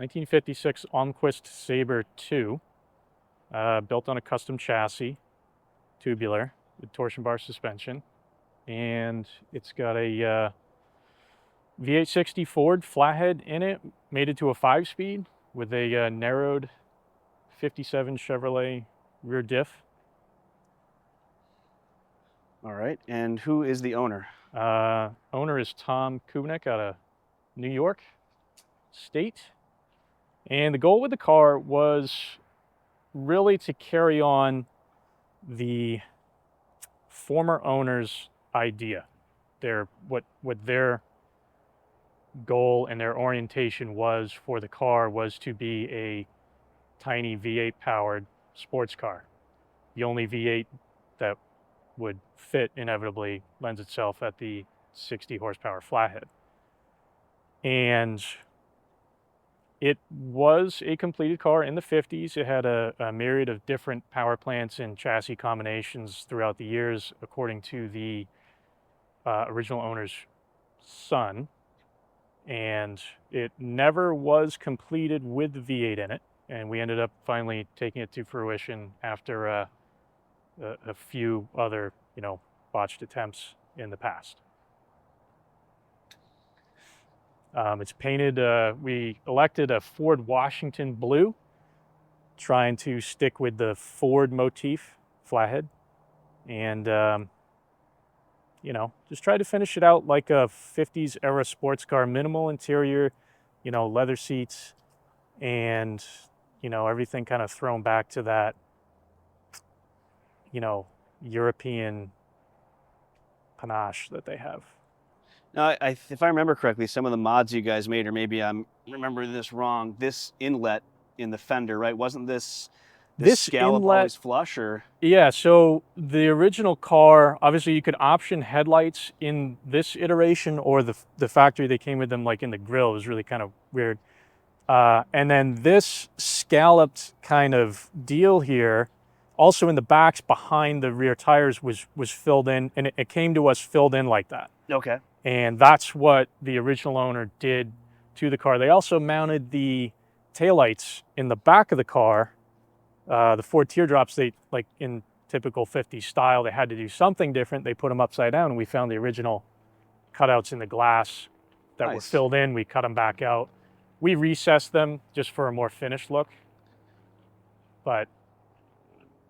1956 Almquist Sabre II, built on a custom chassis, tubular, with torsion bar suspension. And it's got a V860 Ford Flathead in it, made it to a 5-speed with a narrowed 57 Chevrolet rear diff. All right, and who is the owner? Owner is Tom Kubnik out of New York State. And the goal with the car was really to carry on the former owner's idea. What their goal and their orientation was for the car was to be a tiny V8 powered sports car. The only V8 that would fit inevitably lends itself at the 60 horsepower Flathead. And it was a completed car in the 50s. It had a myriad of different power plants and chassis combinations throughout the years, according to the original owner's son. And it never was completed with the V8 in it. And we ended up finally taking it to fruition after a few other, botched attempts in the past. It's painted, we elected a Ford Washington blue, trying to stick with the Ford motif, Flathead. And, just try to finish it out like a 50s era sports car, minimal interior, leather seats, and, everything kind of thrown back to that, European panache that they have. Now, if I remember correctly, some of the mods you guys made, or maybe I'm remembering this wrong, this inlet in the fender, right? Wasn't this scallop inlet always flush, or? Yeah, so the original car, obviously you could option headlights in this iteration, or the factory they came with them, like in the grill. It was really kind of weird. And then this scalloped kind of deal here, also in the backs behind the rear tires, was filled in, and it came to us filled in like that. Okay. And that's what the original owner did to the car. They also mounted the taillights in the back of the car. The Ford teardrops, they, like in typical 50s style, they had to do something different. They put them upside down, and we found the original cutouts in the glass that were filled in. We cut them back out. We recessed them just for a more finished look. But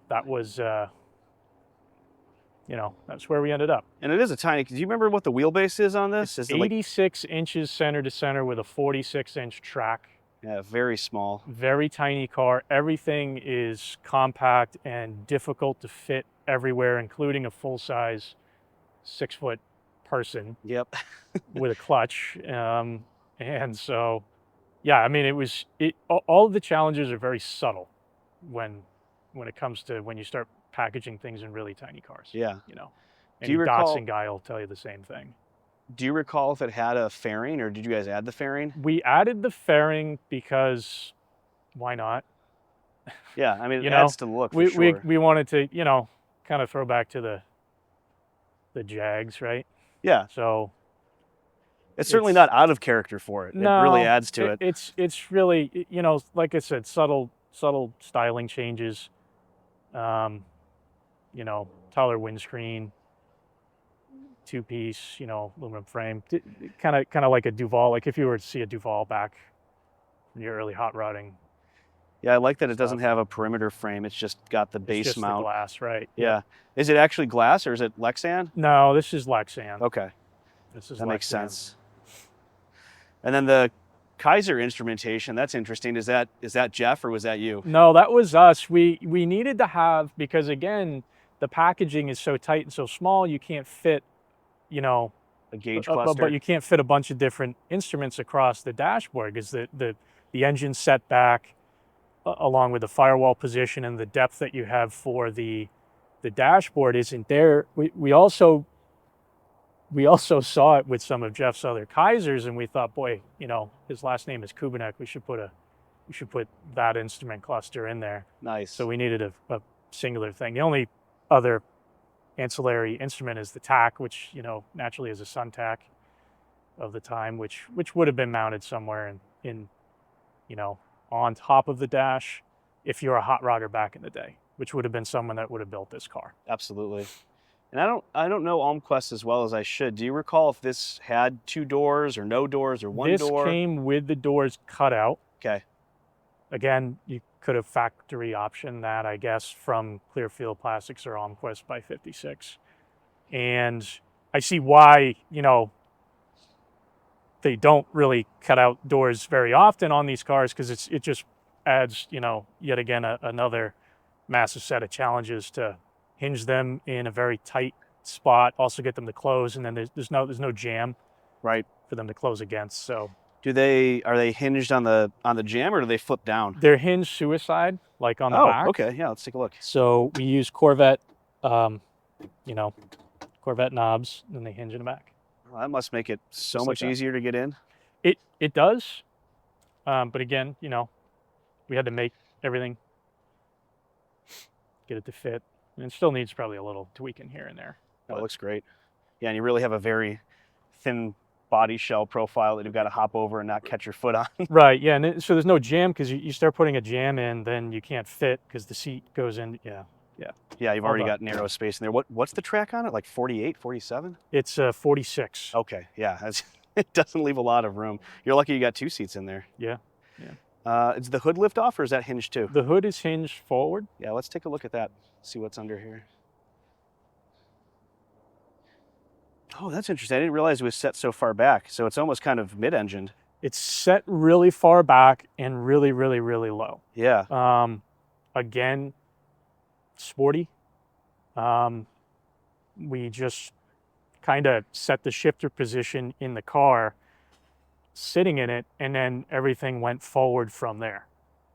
that was, that's where we ended up. And it is a tiny, do you remember what the wheelbase is on this? It's 86 inches center to center with a 46-inch track. Yeah, very small. Very tiny car. Everything is compact and difficult to fit everywhere, including a full-size 6-foot person. Yep. With a clutch. And so, yeah, I mean, all of the challenges are very subtle when it comes to when you start packaging things in really tiny cars. Yeah. Any Datsun guy will tell you the same thing. Do you recall if it had a fairing, or did you guys add the fairing? We added the fairing because why not? Yeah, I mean, it adds to the look for sure. We wanted to, kind of throw back to the Jags, right? Yeah. So it's certainly not out of character for it. No, it really adds to it. It's really, like I said, subtle styling changes. Taller windscreen, 2-piece, aluminum frame, kind of like a Duval. Like if you were to see a Duval back in your early hot rodding. Yeah, I like that it doesn't have a perimeter frame. It's just got the base just mount. The glass, right? Yeah. Is it actually glass, or is it Lexan? No, this is Lexan. Okay. That Lexan. Makes sense. And then the Kaiser instrumentation, that's interesting. Is that Jeff, or was that you? No, that was us. We needed to have, because again, the packaging is so tight and so small, you can't fit, a gauge cluster. But you can't fit a bunch of different instruments across the dashboard, because the engine set back, along with the firewall position and the depth that you have for the dashboard isn't there. We also saw it with some of Jeff's other Kaisers, and we thought, boy, his last name is Kubnik. We should put that instrument cluster in there. Nice. So we needed a singular thing. The only other ancillary instrument is the tack, which naturally is a Sun tack of the time, which would have been mounted somewhere in you know, on top of the dash if you're a hot rodder back in the day, which would have been someone that would have built this car. Absolutely. And I don't know Almquist as well as I should. Do you recall if this had 2 doors or no doors or 1 This door? came with the doors cut out. Okay. Again, you could have factory optioned that, I guess, from Clearfield Plastics or Almquist by 56. And I see why, you know, they don't really cut out doors very often on these cars, because it just adds, you know, yet again another massive set of challenges to hinge them in a very tight spot, also get them to close, and then there's no jam Right. for them to close against. So are they hinged on the jam, or do they flip down? they're hinged suicide, like on the back. Okay. Yeah, let's take a look. So we use Corvette, you know, Corvette knobs, and they hinge in the back. Well, that must make it so Just much like that. easier to get in. It does, but again, you know, we had to make everything, get it to fit, and it still needs probably a little tweaking here and there. That looks great. Yeah, and you really have a very thin body shell profile that you've got to hop over and not catch your foot on. Right, yeah, and so there's no jam, because you start putting a jam in, then you can't fit because the seat goes in. Yeah, you've already got narrow space in there. What's the track on it? Like 48, 47? It's 46. Okay, yeah, it doesn't leave a lot of room. You're lucky you got 2 seats in there. Yeah. Is the hood lift off, or is that hinged too? The hood is hinged forward. Yeah, let's take a look at that. See what's under here. Oh, that's interesting. I didn't realize it was set so far back. So it's almost kind of mid-engined. It's set really far back and really, really, really low. Yeah. Again, sporty. We just kind of set the shifter position in the car, sitting in it, and then everything went forward from there.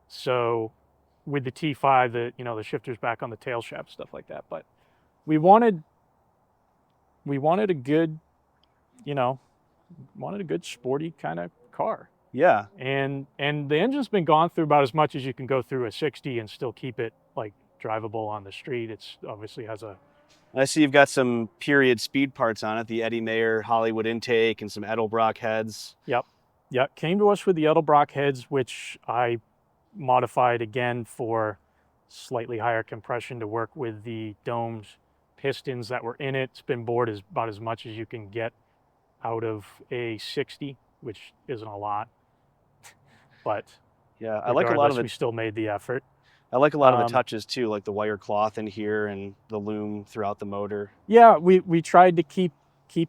So with the T5, the shifter's back on the tail shaft, stuff like that. But we wanted a good, wanted a good sporty kind of car. Yeah. And the engine's been gone through about as much as you can go through a 60 and still keep it like drivable on the street. It's obviously has a... I see you've got some period speed parts on it, the Eddie Mayer Hollywood intake and some Edelbrock heads. Yep. Came to us with the Edelbrock heads, which I modified again for slightly higher compression to work with the domed pistons that were in it. It's been bored about as much as you can get out of a 60, which isn't a lot. But yeah, I like a lot of it. We still made the effort. I like a lot of the touches too, like the wire cloth in here and the loom throughout the motor. Yeah, we tried to keep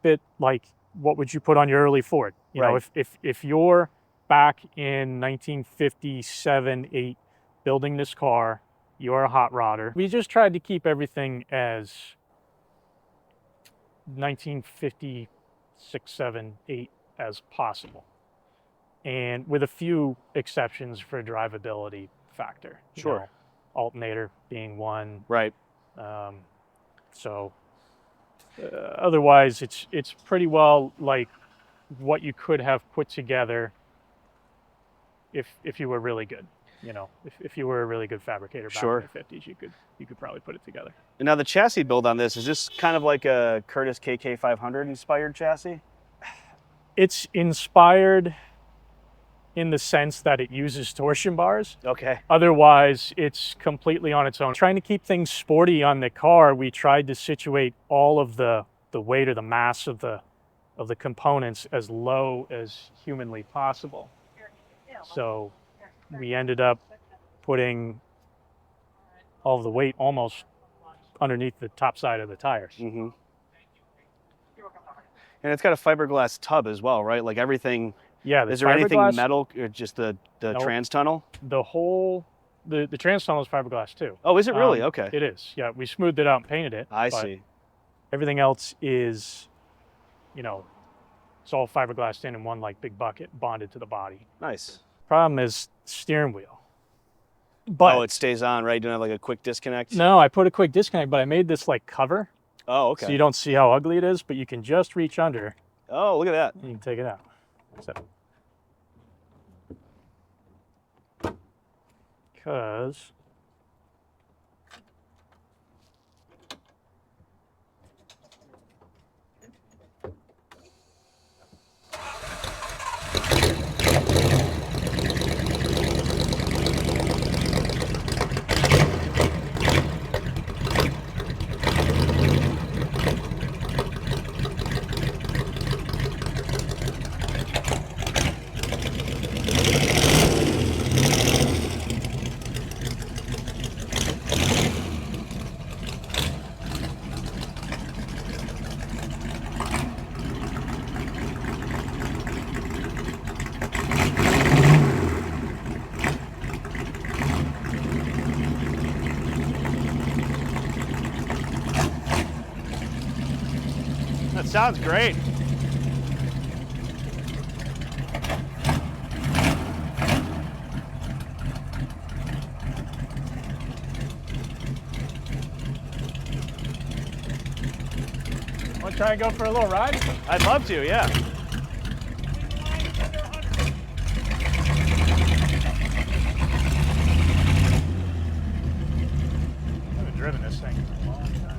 it like what would you put on your early Ford. You know, if you're back in 1957, 8 building this car, you're a hot rodder. We just tried to keep everything as 1956, 7, 8 as possible, and with a few exceptions for drivability factor. Sure. You know, alternator being one. Right. Otherwise, it's pretty well like what you could have put together if you were really good. You know, if you were a really good fabricator back in the 50s, you could probably put it together. And now the chassis build on this, is this kind of like a Curtis KK500 inspired chassis? It's inspired in the sense that it uses torsion bars. Okay. Otherwise, it's completely on its own. Trying to keep things sporty on the car, we tried to situate all of the weight or the mass of the components as low as humanly possible. So we ended up putting all of the weight almost underneath the top side of the tires. Mm-hmm. And it's got a fiberglass tub as well, right? Like everything. Yeah. Is there anything metal, or just the trans tunnel? The whole the trans tunnel is fiberglass too. Oh, is it really? Okay. It is. Yeah, we smoothed it out and painted it. I see. Everything else is, it's all fiberglassed in one like big bucket bonded to the body. Nice. Problem is steering wheel. But it stays on, right? You don't have like a quick disconnect? No, I put a quick disconnect, but I made this like cover. Oh, okay. So you don't see how ugly it is, but you can just reach under. Oh, look at that. And you can take it out. So, because That sounds great. Want to try and go for a little ride? I'd love to, yeah. I haven't driven this thing in a long time.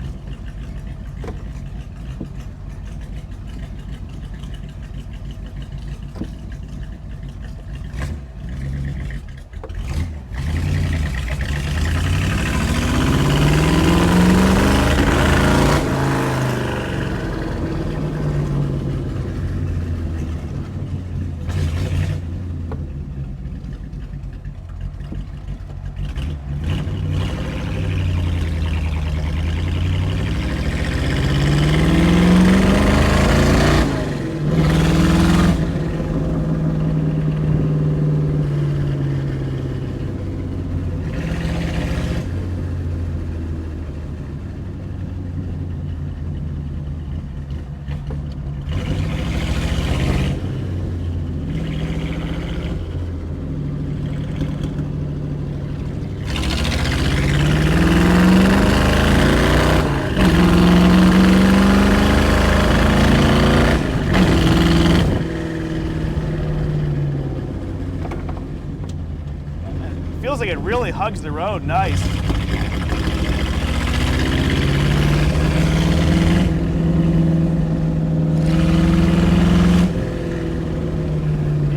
Feels like it really hugs the road. Nice.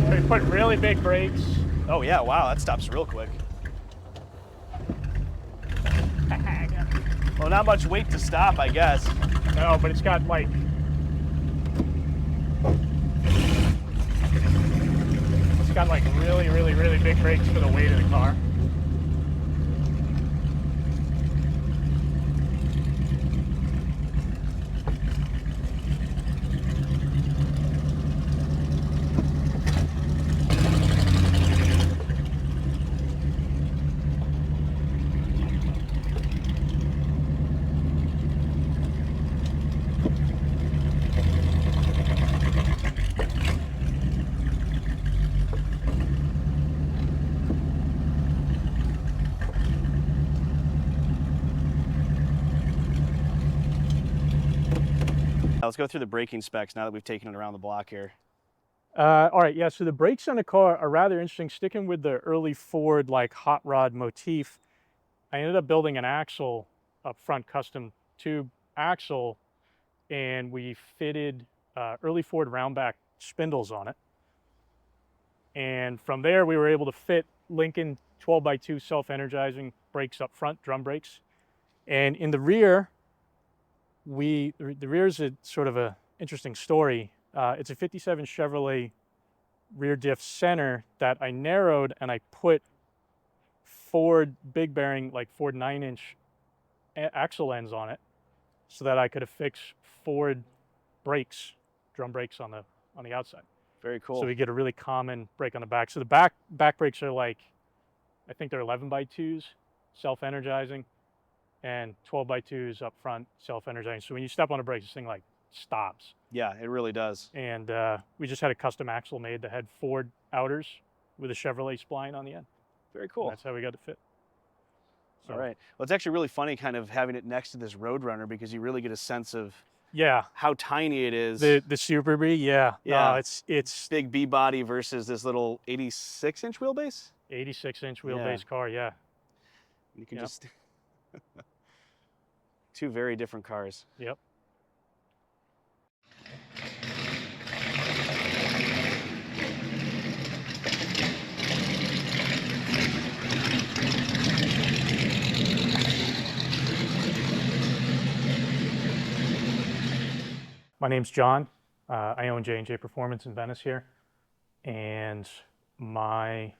We put really big brakes. Oh yeah, wow, that stops real quick. Well, not much weight to stop, I guess. No, but it's got like, really, really, really big brakes for the weight of the car. Let's go through the braking specs now that we've taken it around the block here. All right, yeah, so the brakes on the car are rather interesting. Sticking with the early Ford like hot rod motif, I ended up building an axle up front, custom tube axle, and we fitted early Ford roundback spindles on it. And from there, we were able to fit Lincoln 12x2 self-energizing brakes up front, drum brakes. And in the rear, the rear is a sort of a interesting story. It's a 57 Chevrolet rear diff center that I narrowed, and I put Ford big bearing, like Ford 9-inch axle ends on it, so that I could affix Ford brakes, drum brakes on the outside. Very cool. So we get a really common brake on the back. So the back brakes are like, I think they're 11x2s, self-energizing, and 12x2s up front, self-energizing. So when you step on the brakes, this thing like stops. Yeah, it really does. And we just had a custom axle made that had Ford outers with a Chevrolet spline on the end. Very cool. And that's how we got it fit. So, all right. Well, it's actually really funny kind of having it next to this Roadrunner, because you really get a sense of yeah, how tiny it is. the Super B, yeah. Yeah. It's big B body versus this little 86-inch wheelbase. 86-inch wheelbase car, yeah. You can just two very different cars. Yep. My name's John. I own J&J Performance in Venice here. And my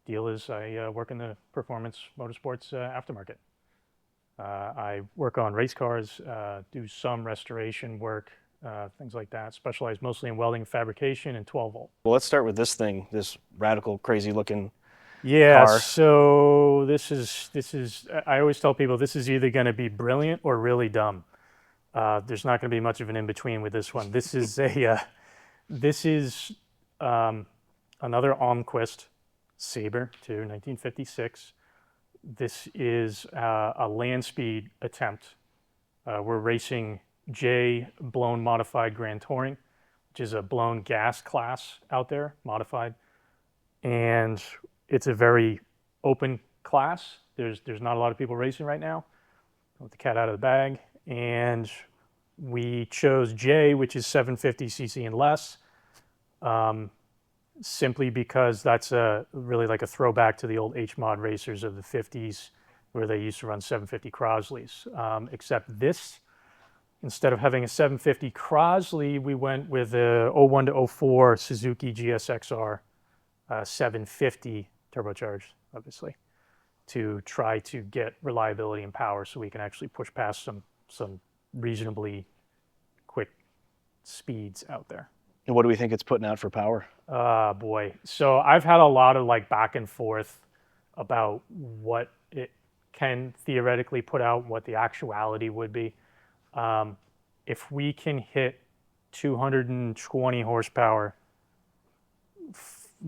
deal is I work in the performance motorsports aftermarket. I work on race cars, do some restoration work, things like that. Specialize mostly in welding, fabrication, and 12 volt. Well, let's start with this thing, this radical, crazy looking yeah, car. So this is, I always tell people this is either going to be brilliant or really dumb. There's not going to be much of an in-between with this one. This is this is another Almquist Sabre II, 1956. This is a land speed attempt. We're racing J blown modified Grand Touring, which is a blown gas class out there, modified. And it's a very open class. There's not a lot of people racing right now. Let the cat out of the bag. And we chose J, which is 750cc and less, simply because that's really like a throwback to the old H-mod racers of the 50s, where they used to run 750 Crosleys. Except this, instead of having a 750 Crosley, we went with a 01 to 04 Suzuki GSXR 750 turbocharged, obviously, to try to get reliability and power so we can actually push past some reasonably quick speeds out there. And what do we think it's putting out for power? Boy. So I've had a lot of like back and forth about what it can theoretically put out, what the actuality would be. If we can hit 220 horsepower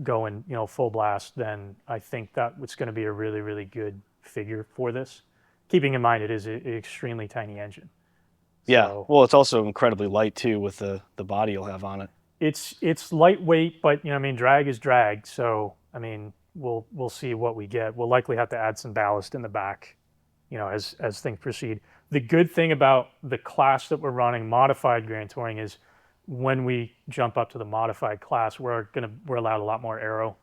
going, full blast, then I think that it's going to be a really, really good figure for this. Keeping in mind it is an extremely tiny engine. Yeah. So Well, it's also incredibly light too with the body you'll have on it. it's lightweight, but drag is drag. So we'll see what we get. We'll likely have to add some ballast in the back, as things proceed. The good thing about the class that we're running, modified Grand Touring, is when we jump up to the modified class, we're allowed a lot more aero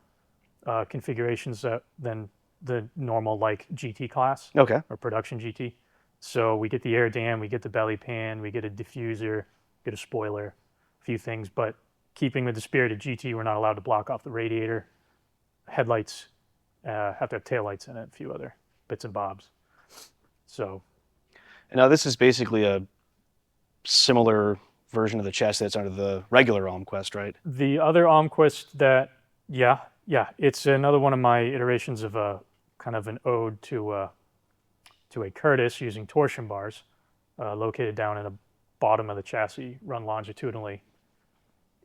configurations than the normal like GT class. Okay. Or production GT. So we get the air dam, we get the belly pan, we get a diffuser, get a spoiler, a few things. But keeping with the spirit of GT, we're not allowed to block off the radiator. Headlights have to have taillights in it, a few other bits and bobs. So. And now this is basically a similar version of the chassis that's under the regular Almquist, right? The other Almquist yeah, it's another one of my iterations of a kind of an ode to a Curtis using torsion bars located down in the bottom of the chassis, run longitudinally,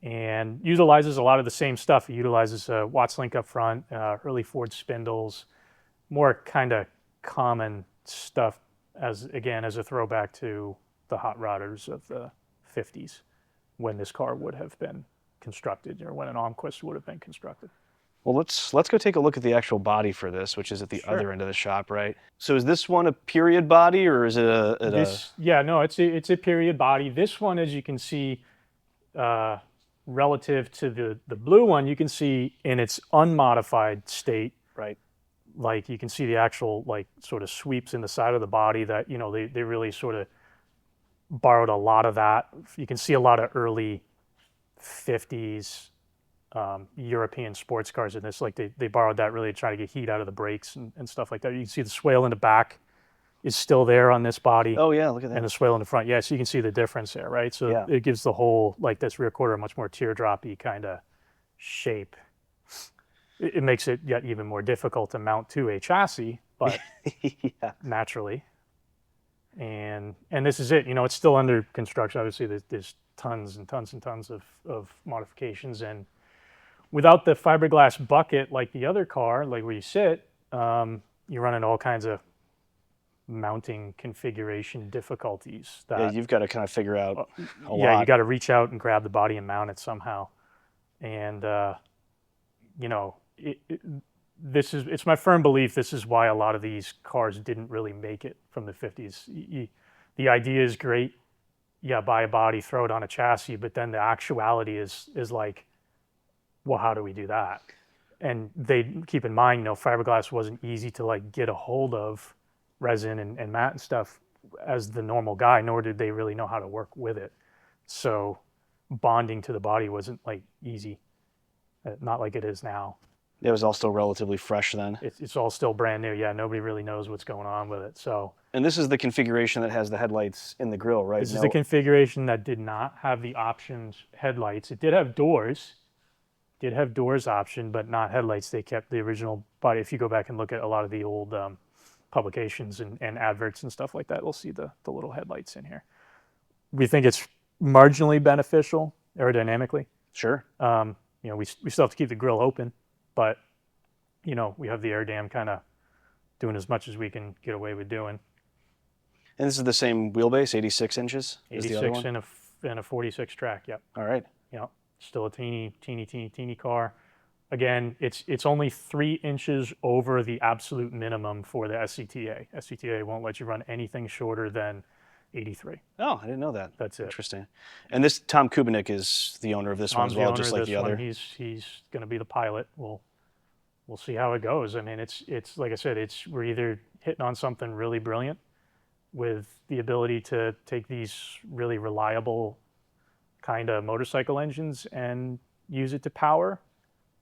and utilizes a lot of the same stuff. It utilizes Watts link up front, early Ford spindles, more kind of common stuff as a throwback to the hot rodders of the 50s when this car would have been constructed, or when an Almquist would have been constructed. Well, let's go take a look at the actual body for this, which is at the other end of the shop, right? So is this one a period body, or is it Yeah, no, it's a period body. This one, as you can see, relative to the blue one, you can see in its unmodified state, right? Like you can see the actual like sort of sweeps in the side of the body that they really sort of borrowed a lot of that. You can see a lot of early 50s European sports cars in this. Like they borrowed that really to try to get heat out of the brakes and stuff like that. You can see the swale in the back is still there on this body. Oh yeah, look at that. And the swale in the front. Yeah, so you can see the difference there, right? So yeah. It gives the whole, like this rear quarter, a much more teardroppy kind of shape. It makes it yet even more difficult to mount to a chassis, but yeah. naturally. And this is it. It's still under construction. Obviously, there's tons and tons and tons of modifications. And without the fiberglass bucket like the other car, like where you sit, you're running all kinds of mounting configuration difficulties. Yeah, you've got to kind of figure out a lot. Yeah, you got to reach out and grab the body and mount it somehow. And, it's my firm belief this is why a lot of these cars didn't really make it from the 50s. The idea is great. Yeah, buy a body, throw it on a chassis, but then the actuality is like, well, how do we do that? And they keep in mind, fiberglass wasn't easy to like get a hold of, resin and mat and stuff as the normal guy, nor did they really know how to work with it. So bonding to the body wasn't like easy, not like it is now. It was all still relatively fresh then. It's all still brand new. Yeah, nobody really knows what's going on with it. So. And this is the configuration that has the headlights in the grille, right? This is the configuration that did not have the options headlights. It did have doors. Option, but not headlights. They kept the original body. If you go back and look at a lot of the old publications and adverts and stuff like that, we'll see the little headlights in here. we think it's marginally beneficial aerodynamically. Sure. We still have to keep the grill open, but we have the air dam kind of doing as much as we can get away with doing. And this is the same wheelbase, 86 inches? Is the other 86 one? and a 46 track. Yep. All right. Still a teeny car. Again, it's only 3 inches over the absolute minimum for the SCTA. SCTA won't let you run anything shorter than 83. Oh, I didn't know that. That's it. Interesting. And this Tom Kubinick is the owner of this one as well, just like the other. He's going to be the pilot. We'll see how it goes. I mean, it's like I said, we're either hitting on something really brilliant with the ability to take these really reliable kind of motorcycle engines and use it to power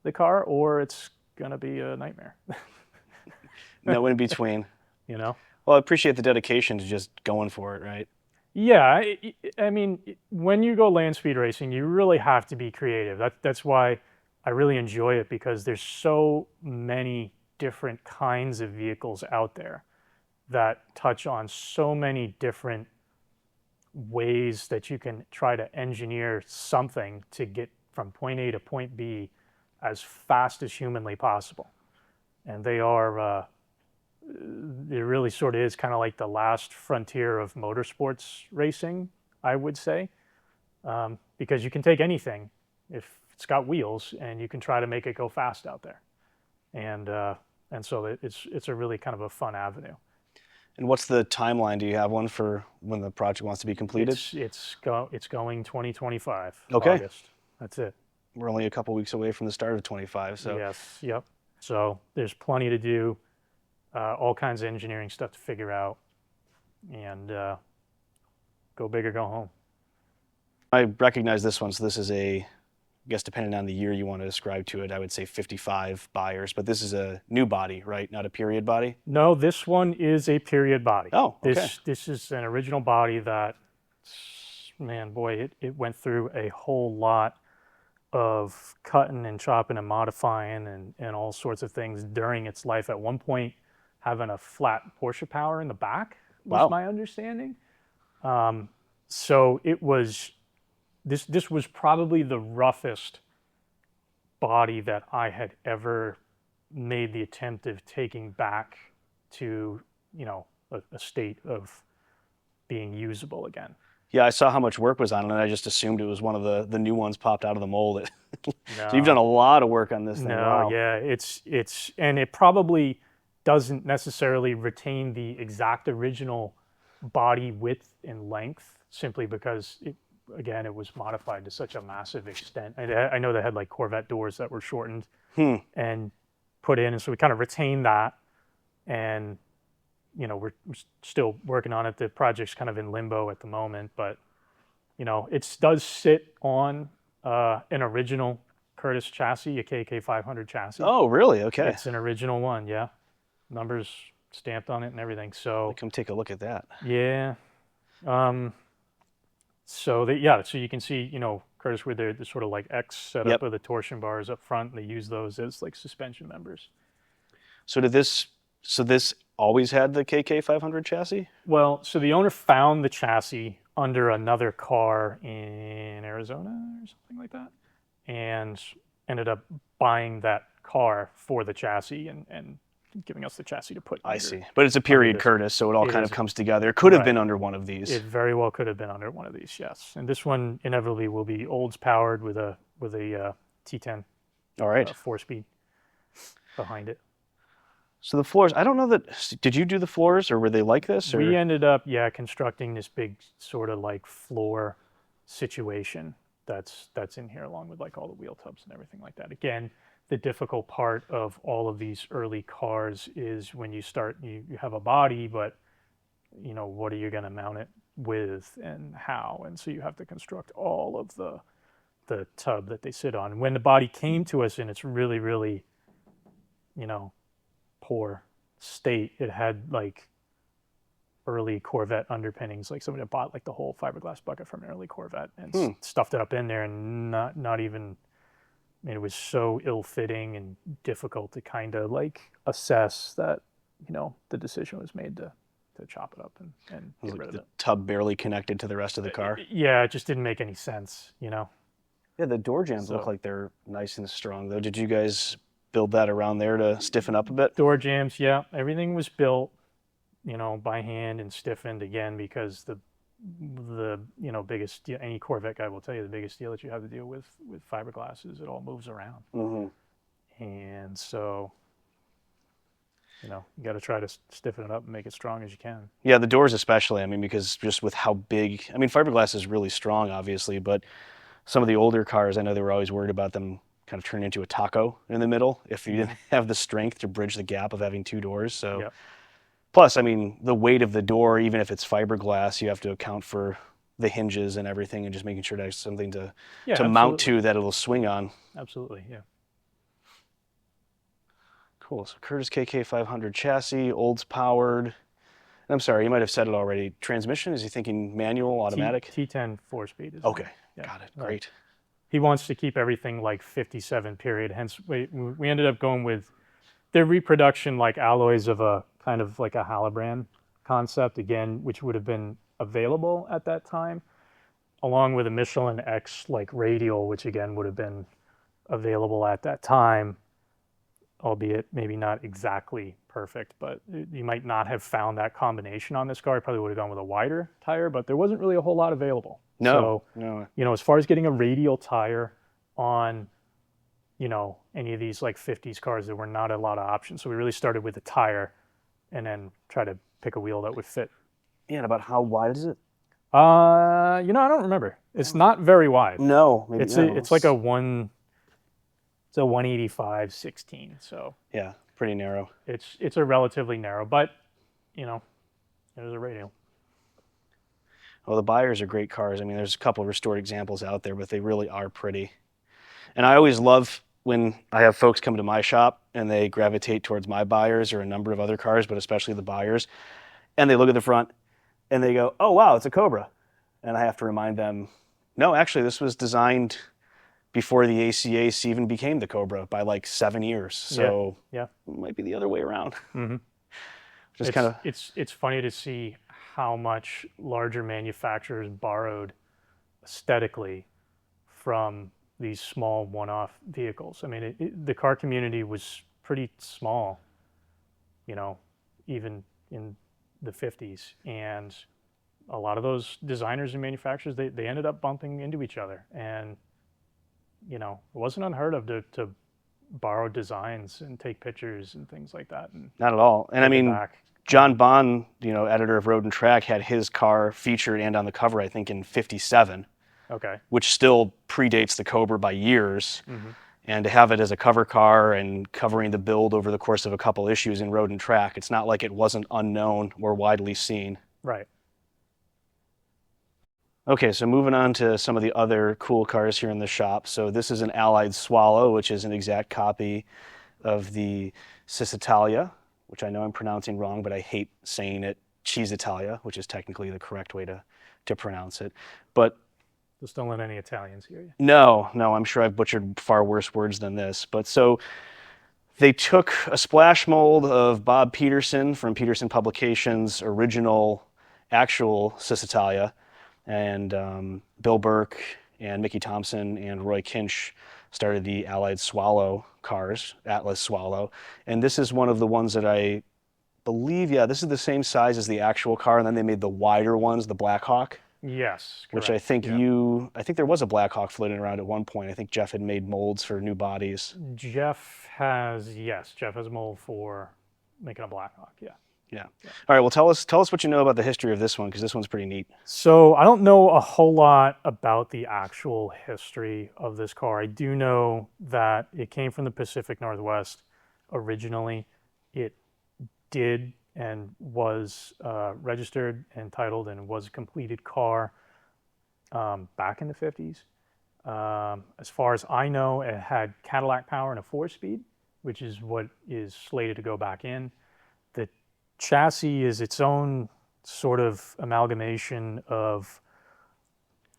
the car, or it's going to be a nightmare. No in between. Well, I appreciate the dedication to just going for it, right? Yeah, I mean, when you go land speed racing, you really have to be creative. That's why I really enjoy it, because there's so many different kinds of vehicles out there that touch on so many different ways that you can try to engineer something to get from point A to point B as fast as humanly possible. And they are, it really sort of is kind of like the last frontier of motorsports racing, I would say, because you can take anything if it's got wheels and you can try to make it go fast out there. And so it's a really kind of a fun avenue. And what's the timeline? Do you have one for when the project wants to be completed? It's going 2025, Okay. August. That's it. We're only a couple weeks away from the start of 25, so. Yes, yep. So there's plenty to do, all kinds of engineering stuff to figure out, and go big or go home. I recognize this one, so this is I guess depending on the year you want to ascribe to it, I would say 55 buyers, but this is a new body, right? Not a period body? No, this one is a period body. Oh, okay. This is an original body that, man, boy, it went through a whole lot of cutting and chopping and modifying and all sorts of things during its life. At one point, having a flat Porsche power in the back was Wow. my understanding. So it was, this was probably the roughest body that I had ever made the attempt of taking back to, a state of being usable again. Yeah, I saw how much work was on it, and I just assumed it was one of the new ones popped out of the mold. No. So you've done a lot of work on this thing. No, Wow. yeah, and it probably doesn't necessarily retain the exact original body width and length, simply because it was modified to such a massive extent. I know they had like Corvette doors that were shortened and put in, and so we kind of retained that, and we're still working on it. The project's kind of in limbo at the moment, but it does sit on an original Curtis chassis, a KK 500 chassis. Oh, really? Okay. It's an original one, yeah. Numbers stamped on it and everything. So come take a look at that. Yeah. So you can see, Curtis, with the sort of like X setup of the torsion bars up front, and they use those as like suspension members. So this always had the KK 500 chassis? Well, so the owner found the chassis under another car in Arizona or something like that, and ended up buying that car for the chassis and giving us the chassis to put under. I see. But it's a period Curtis, so it all kind of comes together. It could have been under one of these. It very well could have been under one of these, yes. And this one inevitably will be Olds powered with a T10. All right. 4-speed behind it. So the floors, I don't know that, did you do the floors, or were they like this? Or? We ended up, constructing this big sort of like floor situation that's in here, along with like all the wheel tubs and everything like that. Again, the difficult part of all of these early cars is when you start, you have a body, but what are you going to mount it with and how? And so you have to construct all of the tub that they sit on. And when the body came to us in its really, really, poor state, it had like early Corvette underpinnings. Like somebody bought like the whole fiberglass bucket from an early Corvette and stuffed it up in there, and not even, I mean, it was so ill-fitting and difficult to kind of like assess that, the decision was made to chop it up and It was get like rid of the it. tub barely connected to the rest of the car. Yeah, it just didn't make any sense, you know. Yeah, the door jambs look So- like they're nice and strong though. Did you guys build that around there to stiffen up a bit? Door jambs, yeah, everything was built, you know, by hand and stiffened again because the you know biggest any Corvette guy will tell you the biggest deal that you have to deal with fiberglass is it all moves around, and so you know you got to try to stiffen it up and make it strong as you can. Yeah, the doors especially. I mean, because just with how big, I mean, fiberglass is really strong, obviously, but some of the older cars, I know they were always worried about them kind of turning into a taco in the middle if you didn't have the strength to bridge the gap of having two doors. So, Yep. plus, I mean, the weight of the door, even if it's fiberglass, you have to account for the hinges and everything, and just making sure that's something to mount to that it'll swing on. Absolutely, yeah. Cool. So Curtis KK 500 chassis, Olds powered. I'm sorry, you might have said it already. Transmission? Is he thinking manual, automatic? T10 4-speed. Okay, yeah. got it. Great. He wants to keep everything like 57 period. Hence, we ended up going with their reproduction like alloys of a kind of like a Halabrand concept again, which would have been available at that time, along with a Michelin X like radial, which again would have been available at that time, albeit maybe not exactly perfect, but you might not have found that combination on this car. You probably would have gone with a wider tire, but there wasn't really a whole lot available. No. You know, as far as getting a radial tire on, you know, any of these like 50s cars, there were not a lot of options. So we really started with a tire and then try to pick a wheel that would fit. Yeah, and about how wide is it? You know, I don't remember. It's not very wide. No, maybe it's like a 185 16. So yeah, pretty narrow. It's a relatively narrow, but you know, there's a radial. Well, the Buyers are great cars. I mean, there's a couple of restored examples out there, but they really are pretty. And I always love when I have folks come to my shop and they gravitate towards my Buyers or a number of other cars, but especially the Buyers, and they look at the front and they go, "Oh wow, it's a Cobra," and I have to remind them, no, actually, this was designed before the ACAC even became the Cobra by like 7 years. So yeah. It might be the other way around. Just kind of it's funny to see how much larger manufacturers borrowed aesthetically from these small one-off vehicles. I mean, the car community was pretty small, you know, even in the 50s, and a lot of those designers and manufacturers they ended up bumping into each other, and you know, it wasn't unheard of to borrow designs and take pictures and things like that. And not at all. And I mean, John Bond, you know, editor of Road and Track, had his car featured and on the cover, I think, in '57. Okay. Which still predates the Cobra by years. And to have it as a cover car and covering the build over the course of a couple issues in Road and Track, it's not like it wasn't unknown or widely seen. Right. Okay, so moving on to some of the other cool cars here in the shop. So this is an Allied Swallow, which is an exact copy of the Cisitalia, which I know I'm pronouncing wrong, but I hate saying it, Cheesitalia, which is technically the correct way to pronounce it. But just don't let any Italians hear you. No, I'm sure I've butchered far worse words than this. But so they took a splash mold of Bob Peterson from Peterson Publications' original actual Cisitalia, and Bill Burke and Mickey Thompson and Roy Kinch started the Allied Swallow cars, Atlas Swallow. And this is one of the ones that I believe, yeah, this is the same size as the actual car, and then they made the wider ones, the Blackhawk. Yes, correct. Which I think I think there was a Blackhawk floating around at one point. I think Jeff had made molds for new bodies. Jeff has a mold for making a Blackhawk, yeah. All right, well, tell us what you know about the history of this one, because this one's pretty neat. So I don't know a whole lot about the actual history of this car. I do know that it came from the Pacific Northwest originally. It did and was registered and titled and was a completed car back in the 50s. As far as I know, it had Cadillac power and a 4-speed, which is what is slated to go back in. The chassis is its own sort of amalgamation of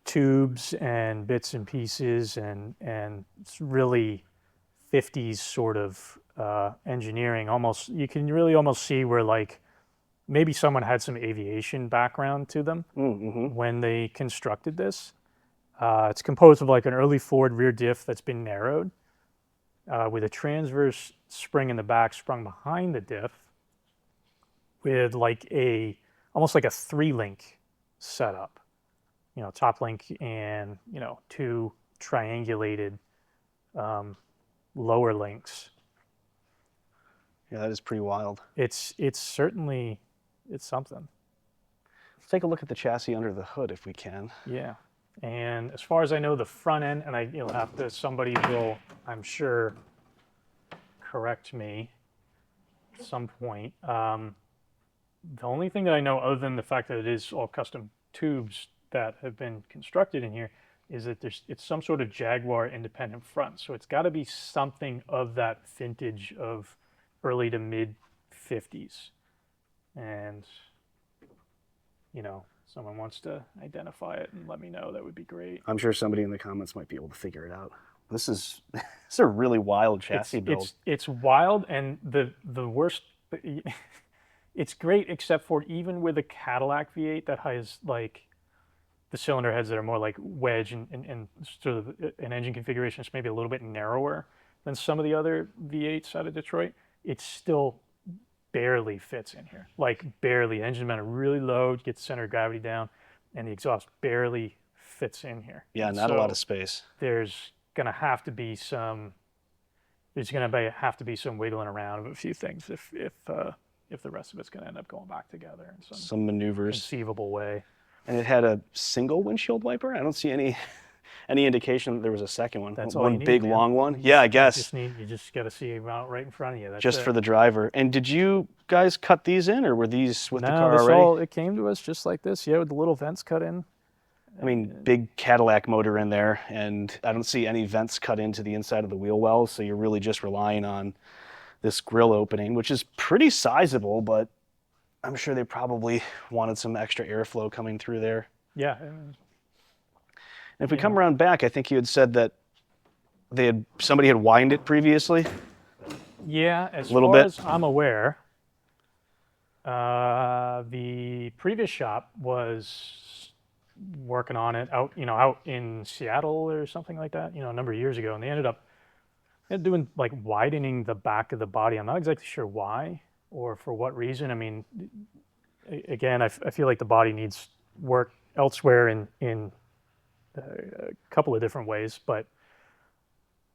tubes and bits and pieces, and it's really 50s sort of engineering. Almost, you can really almost see where like maybe someone had some aviation background to them Mm-hmm. when they constructed this. It's composed of like an early Ford rear diff that's been narrowed with a transverse spring in the back sprung behind the diff with like almost like a 3-link setup, top link and, two triangulated lower links. Yeah, that is pretty wild. It's certainly, it's something. Let's take a look at the chassis under the hood if we can. Yeah. And as far as I know, the front end, and you'll have to, somebody will, I'm sure, correct me at some point. The only thing that I know, other than the fact that it is all custom tubes that have been constructed in here, is that it's some sort of Jaguar independent front. So it's got to be something of that vintage of early to mid 50s. And, someone wants to identify it and let me know, that would be great. I'm sure somebody in the comments might be able to figure it out. This is a really wild chassis build. It's wild, and the worst, it's great except for even with a Cadillac V8 that has like the cylinder heads that are more like wedge and sort of an engine configuration that's maybe a little bit narrower than some of the other V8s out of Detroit, it still barely fits in here. Like barely. Engine mounted really low, get the center of gravity down, and the exhaust barely fits in here. Yeah, not a lot of space. There's gonna have to be some wiggling around of a few things if the rest of it's gonna end up going back together in some maneuvers conceivable way. And it had a single windshield wiper. I don't see any indication that there was a second one. That's all one you need, big man. long one. Yeah, I guess. You just got to see him out right in front of you. That's Just it. for the driver. And did you guys cut these in, or were these with the car this already? it came to us just like this. Yeah, with the little vents cut in. I mean, big Cadillac motor in there, and I don't see any vents cut into the inside of the wheel wells, so you're really just relying on this grill opening, which is pretty sizable, but I'm sure they probably wanted some extra airflow coming through there. Yeah. And if we come around back, I think you had said that somebody had widened it previously. Yeah, as Little far bit. as I'm aware, the previous shop was working on it out in Seattle or something like that, a number of years ago, and they ended up doing like widening the back of the body. I'm not exactly sure why or for what reason. I mean, again, I feel like the body needs work elsewhere in a couple of different ways, but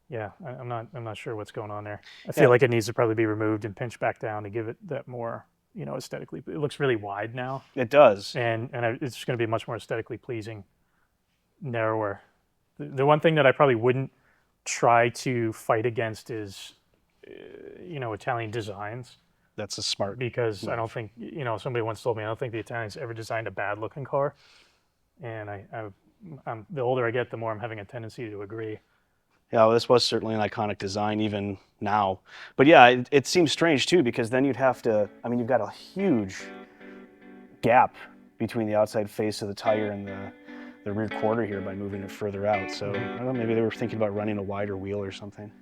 yeah, I'm not sure what's going on there. I feel like it needs to probably be removed and pinched back down to give it that more, aesthetically. It looks really wide now. It does. And it's going to be much more aesthetically pleasing, narrower. The one thing that I probably wouldn't try to fight against is, Italian designs. That's a smart. Because I don't think, somebody once told me, I don't think the Italians ever designed a bad looking car. And I'm the older I get, the more I'm having a tendency to agree. Yeah, well, this was certainly an iconic design even now. But yeah, it seems strange too, because then you've got a huge gap between the outside face of the tire and the rear quarter here by moving it further out. So I don't know, maybe they were thinking about running a wider wheel or something.